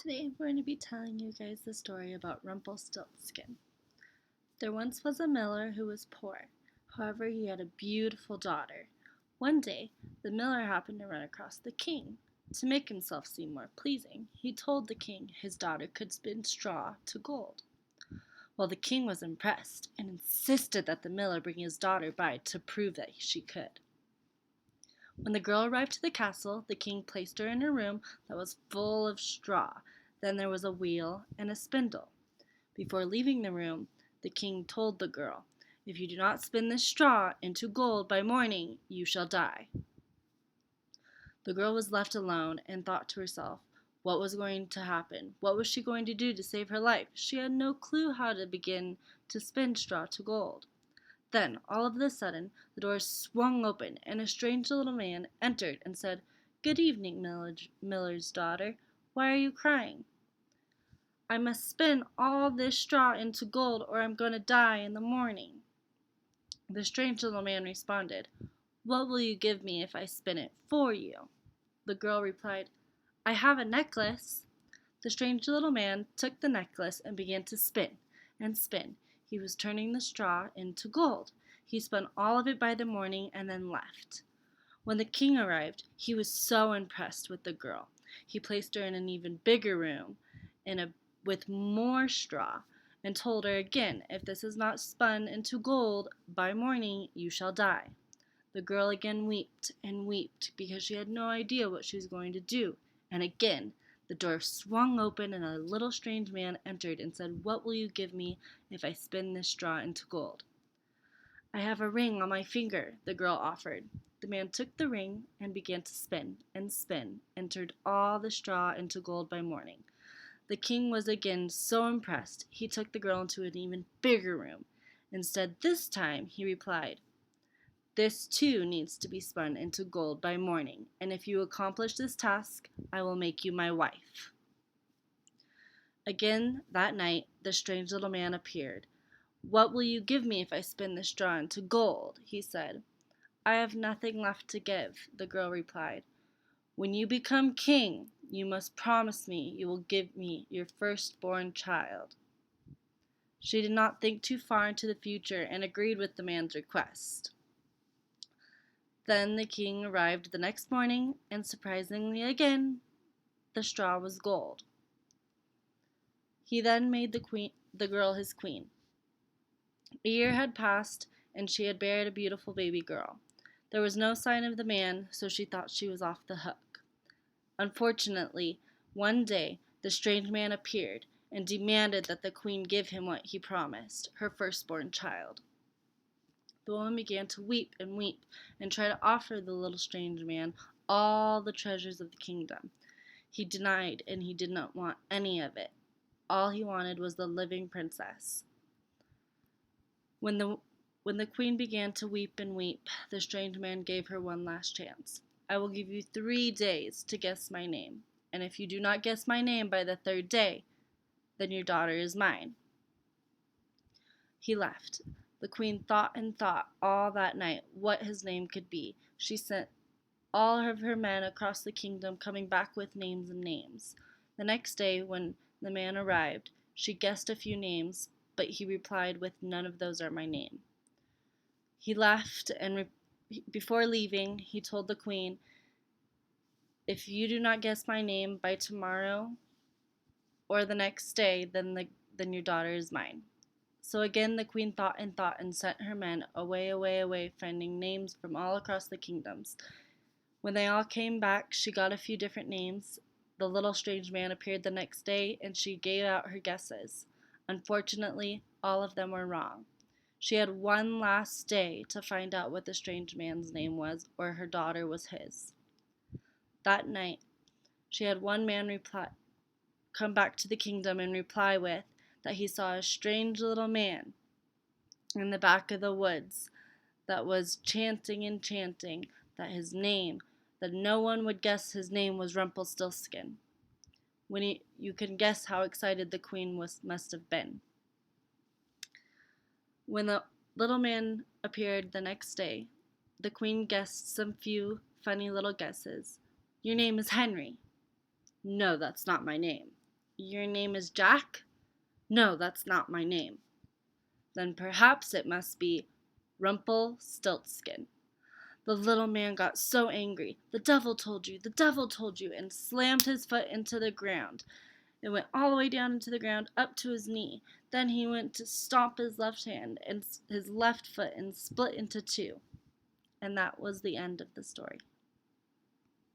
Today we're going to be telling you guys the story about Rumpelstiltskin. There once was a miller who was poor. However, he had a beautiful daughter. One day, the miller happened to run across the king. To make himself seem more pleasing, he told the king his daughter could spin straw to gold. Well, the king was impressed and insisted that the miller bring his daughter by to prove that she could. When the girl arrived to the castle, the king placed her in a room that was full of straw. Then there was a wheel and a spindle. Before leaving the room, the king told the girl, "If you do not spin this straw into gold by morning, you shall die." The girl was left alone and thought to herself, what was going to happen? What was she going to do to save her life? She had no clue how to begin to spin straw to gold. Then, all of a sudden, the door swung open, and a strange little man entered and said, "Good evening, miller's daughter. Why are you crying?" "I must spin all this straw into gold, or I'm going to die in the morning." The strange little man responded, "What will you give me if I spin it for you?" The girl replied, "I have a necklace." The strange little man took the necklace and began to spin and spin. He was turning the straw into gold. He spun all of it by the morning and then left. When the king arrived, he was so impressed with the girl. He placed her in an even bigger room with more straw and told her again, "If this is not spun into gold by morning, you shall die." The girl again wept and wept because she had no idea what she was going to do. And again, the door swung open and a little strange man entered and said, "What will you give me if I spin this straw into gold?" "I have a ring on my finger," the girl offered. The man took the ring and began to spin and spin and turned all the straw into gold by morning. The king was again so impressed, he took the girl into an even bigger room. Instead, this time, he replied, "This too needs to be spun into gold by morning, and if you accomplish this task, I will make you my wife." Again that night, the strange little man appeared. "What will you give me if I spin the straw into gold?" he said. "I have nothing left to give," the girl replied. "When you become king, you must promise me you will give me your firstborn child." She did not think too far into the future and agreed with the man's request. Then the king arrived the next morning, and surprisingly again, the straw was gold. He then made the girl his queen. A year had passed, and she had buried a beautiful baby girl. There was no sign of the man, so she thought she was off the hook. Unfortunately, one day, the strange man appeared and demanded that the queen give him what he promised, her firstborn child. The woman began to weep and try to offer the little strange man all the treasures of the kingdom. He denied, and he did not want any of it. All he wanted was the living princess. When the queen began to weep and weep, the strange man gave her one last chance. "I will give you 3 days to guess my name, and if you do not guess my name by the 3rd day, then your daughter is mine." He left. The queen thought and thought all that night what his name could be. She sent all of her men across the kingdom, coming back with names and names. The next day, when the man arrived, she guessed a few names, but he replied with, "None of those are my name." He left, and before leaving, he told the queen, "If you do not guess my name by tomorrow or the next day, then your daughter is mine." So again the queen thought and sent her men away, finding names from all across the kingdoms. When they all came back, she got a few different names. The little strange man appeared the next day, and she gave out her guesses. Unfortunately, all of them were wrong. She had one last day to find out what the strange man's name was, or her daughter was his. That night, she had one man come back to the kingdom and reply with that he saw a strange little man in the back of the woods that was chanting and chanting that no one would guess his name was Rumpelstiltskin. You can guess how excited the queen must have been. When the little man appeared the next day, the queen guessed some few funny little guesses. "Your name is Henry." "No, that's not my name." Your name is Jack? No, that's not my name. Then perhaps it must be Rumpelstiltskin. The little man got so angry. The devil told you, the devil told you, and slammed his foot into the ground. It went all the way down into the ground up to his knee. Then he went to stomp his left hand and his left foot and split into two. And that was the end of the story.